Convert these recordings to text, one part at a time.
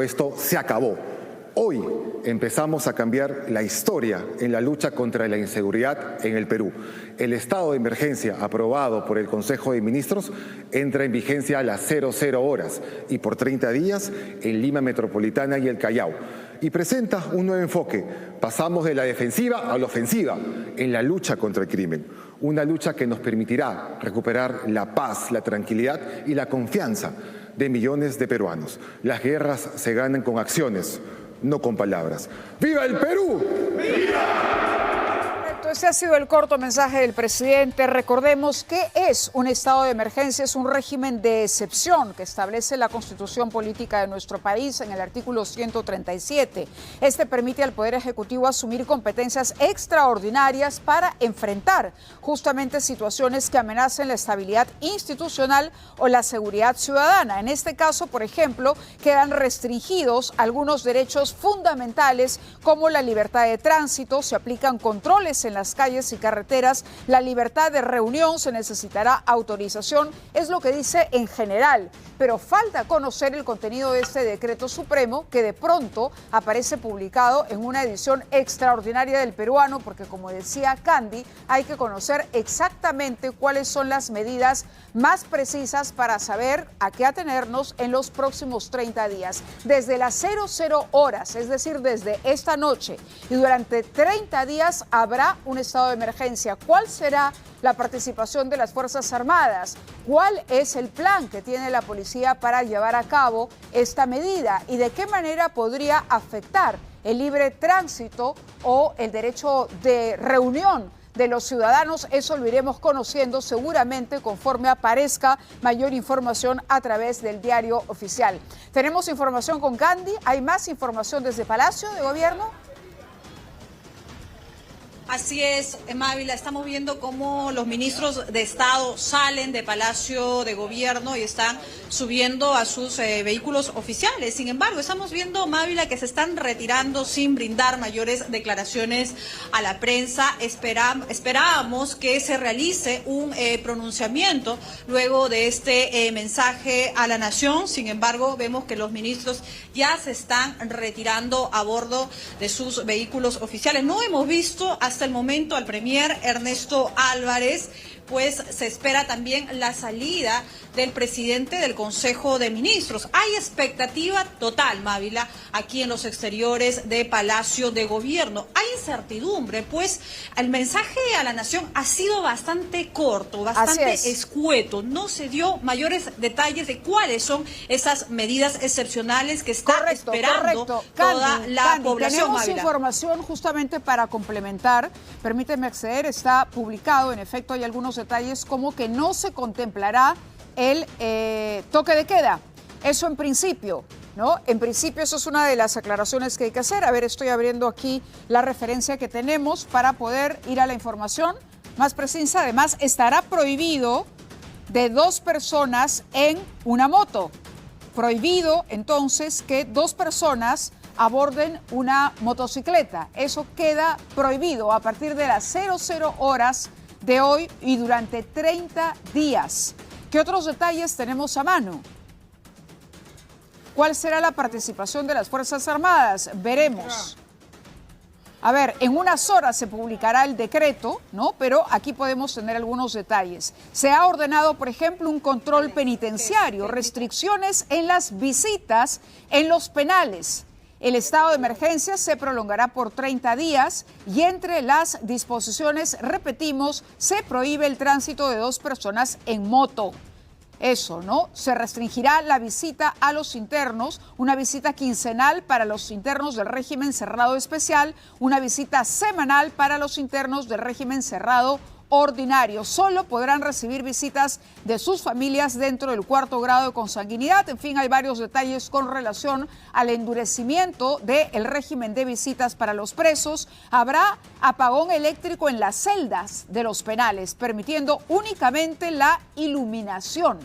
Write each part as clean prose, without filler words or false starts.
esto se acabó. Hoy empezamos a cambiar la historia en la lucha contra la inseguridad en el Perú. El estado de emergencia aprobado por el Consejo de Ministros entra en vigencia a las 00 horas y por 30 días en Lima Metropolitana y el Callao. Y presenta un nuevo enfoque. Pasamos de la defensiva a la ofensiva en la lucha contra el crimen. Una lucha que nos permitirá recuperar la paz, la tranquilidad y la confianza de millones de peruanos. Las guerras se ganan con acciones, no con palabras. ¡Viva el Perú! ¡Viva! Este ha sido el corto mensaje del presidente. Recordemos que es un estado de emergencia, es un régimen de excepción que establece la Constitución Política de nuestro país en el artículo 137. Este permite al Poder Ejecutivo asumir competencias extraordinarias para enfrentar justamente situaciones que amenacen la estabilidad institucional o la seguridad ciudadana. En este caso, por ejemplo, quedan restringidos algunos derechos fundamentales como la libertad de tránsito, se aplican controles en las calles y carreteras, la libertad de reunión, se necesitará autorización, es lo que dice en general, pero falta conocer el contenido de este decreto supremo que de pronto aparece publicado en una edición extraordinaria del Peruano, porque como decía Candy, hay que conocer exactamente cuáles son las medidas más precisas para saber a qué atenernos en los próximos 30 días. Desde las 00 horas, es decir, desde esta noche y durante 30 días habrá un estado de emergencia. ¿Cuál será la participación de las Fuerzas Armadas? ¿Cuál es el plan que tiene la policía para llevar a cabo esta medida? ¿Y de qué manera podría afectar el libre tránsito o el derecho de reunión de los ciudadanos? Eso lo iremos conociendo seguramente conforme aparezca mayor información a través del diario oficial. Tenemos información con Candy. ¿Hay más información desde Palacio de Gobierno? Así es, Mávila, estamos viendo cómo los ministros de Estado salen de Palacio de Gobierno y están subiendo a sus vehículos oficiales. Sin embargo, estamos viendo, Mávila, que se están retirando sin brindar mayores declaraciones a la prensa. Esperábamos que se realice un pronunciamiento luego de este mensaje a la nación. Sin embargo, vemos que los ministros ya se están retirando a bordo de sus vehículos oficiales. No hemos visto hasta el momento al premier Ernesto Álvarez, pues se espera también la salida del presidente del Consejo de Ministros. Hay expectativa total, Mávila, aquí en los exteriores de Palacio de Gobierno. Hay incertidumbre, pues el mensaje a la nación ha sido bastante corto, bastante escueto. No se dio mayores detalles de cuáles son esas medidas excepcionales que está esperando toda la población. Tenemos Mávila información justamente para complementar. Permíteme acceder, está publicado, en efecto hay algunos detalles como que no se contemplará el toque de queda. Eso en principio, ¿no? En principio eso es una de las aclaraciones que hay que hacer. A ver, estoy abriendo aquí la referencia que tenemos para poder ir a la información más precisa. Además, estará prohibido de 2 personas en una moto. Prohibido, entonces, que 2 personas aborden una motocicleta. Eso queda prohibido a partir de las 00 horas de hoy y durante 30 días. ¿Qué otros detalles tenemos a mano? ¿Cuál será la participación de las Fuerzas Armadas? Veremos. A ver, en unas horas se publicará el decreto, ¿no? Pero aquí podemos tener algunos detalles. Se ha ordenado, por ejemplo, un control penitenciario, restricciones en las visitas en los penales. El estado de emergencia se prolongará por 30 días y entre las disposiciones, repetimos, se prohíbe el tránsito de 2 personas en moto. Eso, ¿no? Se restringirá la visita a los internos, una visita quincenal para los internos del régimen cerrado especial, una visita semanal para los internos del régimen cerrado ordinario. Solo podrán recibir visitas de sus familias dentro del 4º grado de consanguinidad. En fin, hay varios detalles con relación al endurecimiento del régimen de visitas para los presos. Habrá apagón eléctrico en las celdas de los penales, permitiendo únicamente la iluminación.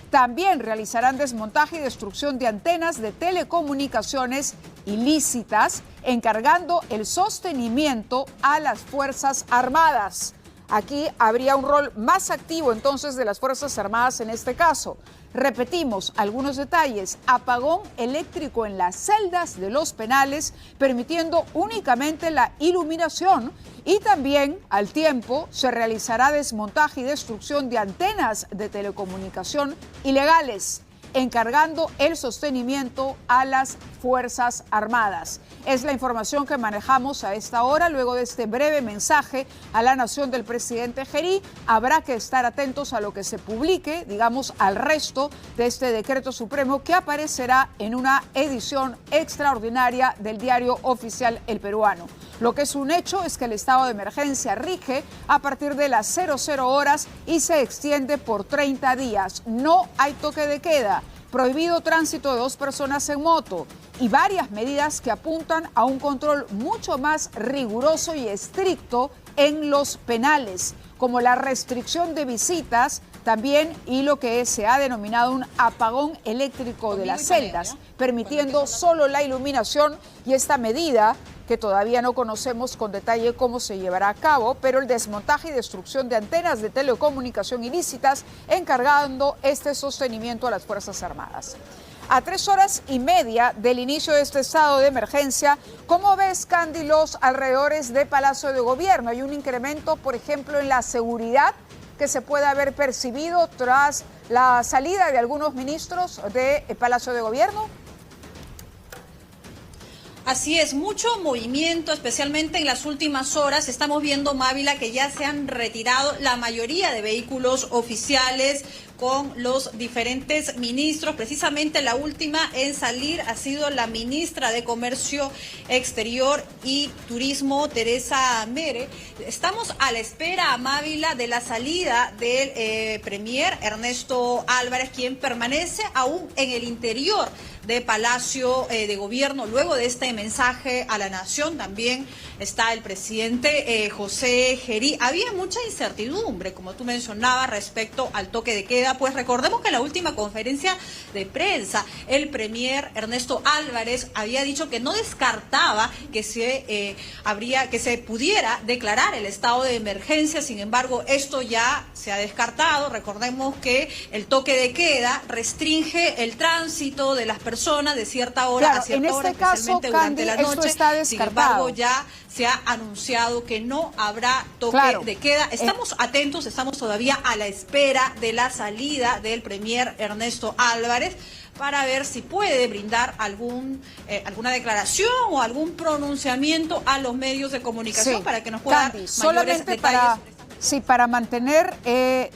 También realizarán desmontaje y destrucción de antenas de telecomunicaciones ilícitas, encargando el sostenimiento a las Fuerzas Armadas. Aquí habría un rol más activo entonces de las Fuerzas Armadas en este caso. Repetimos algunos detalles: apagón eléctrico en las celdas de los penales, permitiendo únicamente la iluminación, y también al tiempo se realizará desmontaje y destrucción de antenas de telecomunicación ilegales, encargando el sostenimiento a las Fuerzas Armadas. Es la información que manejamos a esta hora. Luego de este breve mensaje a la nación del presidente Gerí, habrá que estar atentos a lo que se publique, digamos, al resto de este decreto supremo, que aparecerá en una edición extraordinaria del diario oficial El Peruano. Lo que es un hecho es que el estado de emergencia rige a partir de las 00 horas y se extiende por 30 días. No hay toque de queda, prohibido tránsito de 2 personas en moto y varias medidas que apuntan a un control mucho más riguroso y estricto en los penales, como la restricción de visitas también, y lo que se ha denominado un apagón eléctrico de las celdas, permitiendo solo la iluminación. Y esta medida, que todavía no conocemos con detalle cómo se llevará a cabo, pero el desmontaje y destrucción de antenas de telecomunicación ilícitas, encargando este sostenimiento a las Fuerzas Armadas. A 3 horas y media del inicio de este estado de emergencia, ¿cómo ves, Candy, los alrededores de Palacio de Gobierno? ¿Hay un incremento, por ejemplo, en la seguridad que se puede haber percibido tras la salida de algunos ministros de Palacio de Gobierno? Así es, mucho movimiento, especialmente en las últimas horas. Estamos viendo, Mávila, que ya se han retirado la mayoría de vehículos oficiales con los diferentes ministros. Precisamente la última en salir ha sido la ministra de Comercio Exterior y Turismo, Teresa Mere. Estamos a la espera, Mávila, de la salida del premier Ernesto Álvarez, quien permanece aún en el interior de Palacio de Gobierno. Luego de este mensaje a la nación también está el presidente José Gerí. Había mucha incertidumbre, como tú mencionabas, respecto al toque de queda, pues recordemos que en la última conferencia de prensa el premier Ernesto Álvarez había dicho que no descartaba que se pudiera declarar el estado de emergencia. Sin embargo, esto ya se ha descartado. Recordemos que el toque de queda restringe el tránsito de las personas de cierta hora a cierta hora, especialmente durante la noche. Sin embargo, ya se ha anunciado que no habrá toque de queda. Estamos atentos, estamos todavía a la espera de la salida del premier Ernesto Álvarez para ver si puede brindar alguna declaración o algún pronunciamiento a los medios de comunicación para que nos pueda dar mayores detalles. Para mantener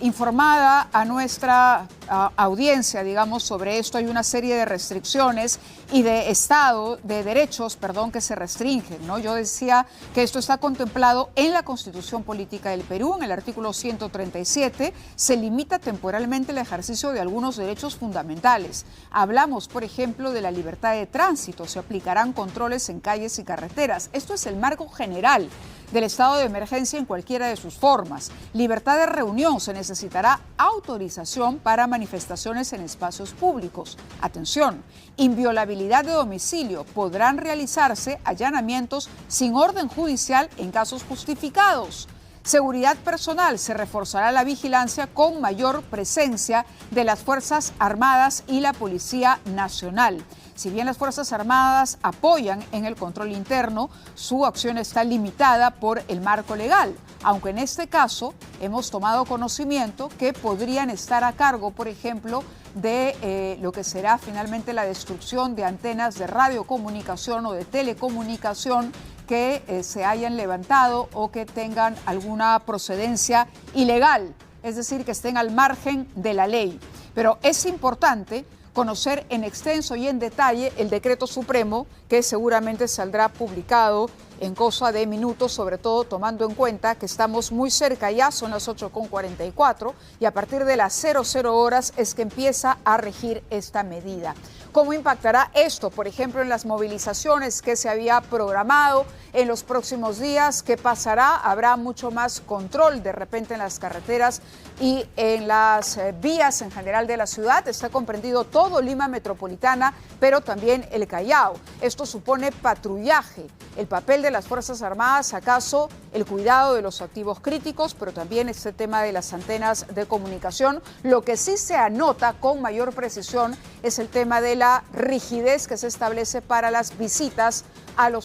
informada a nuestra audiencia, digamos, sobre esto, hay una serie de restricciones y de derechos, que se restringen, ¿no? Yo decía que esto está contemplado en la Constitución Política del Perú. En el artículo 137 se limita temporalmente el ejercicio de algunos derechos fundamentales. Hablamos, por ejemplo, de la libertad de tránsito. Se aplicarán controles en calles y carreteras. Esto es el marco general del estado de emergencia en cualquiera de sus formas. Libertad de reunión: se necesitará autorización para manifestaciones en espacios públicos. Atención, inviolabilidad de domicilio: podrán realizarse allanamientos sin orden judicial en casos justificados. Seguridad personal: se reforzará la vigilancia con mayor presencia de las Fuerzas Armadas y la Policía Nacional. Si bien las Fuerzas Armadas apoyan en el control interno, su acción está limitada por el marco legal, aunque en este caso hemos tomado conocimiento que podrían estar a cargo, por ejemplo, de lo que será finalmente la destrucción de antenas de radiocomunicación o de telecomunicación que se hayan levantado o que tengan alguna procedencia ilegal, es decir, que estén al margen de la ley. Pero es importante conocer en extenso y en detalle el decreto supremo, que seguramente saldrá publicado en cosa de minutos, sobre todo tomando en cuenta que estamos muy cerca, ya son las 8:44, y a partir de las 00 horas es que empieza a regir esta medida. ¿Cómo impactará esto, por ejemplo, en las movilizaciones que se había programado en los próximos días? ¿Qué pasará? ¿Habrá mucho más control de repente en las carreteras y en las vías en general de la ciudad? Está comprendido todo Lima Metropolitana, pero también el Callao. Esto supone patrullaje el papel de las Fuerzas Armadas, acaso el cuidado de los activos críticos, pero también este tema de las antenas de comunicación. Lo que sí se anota con mayor precisión es el tema de la rigidez que se establece para las visitas a los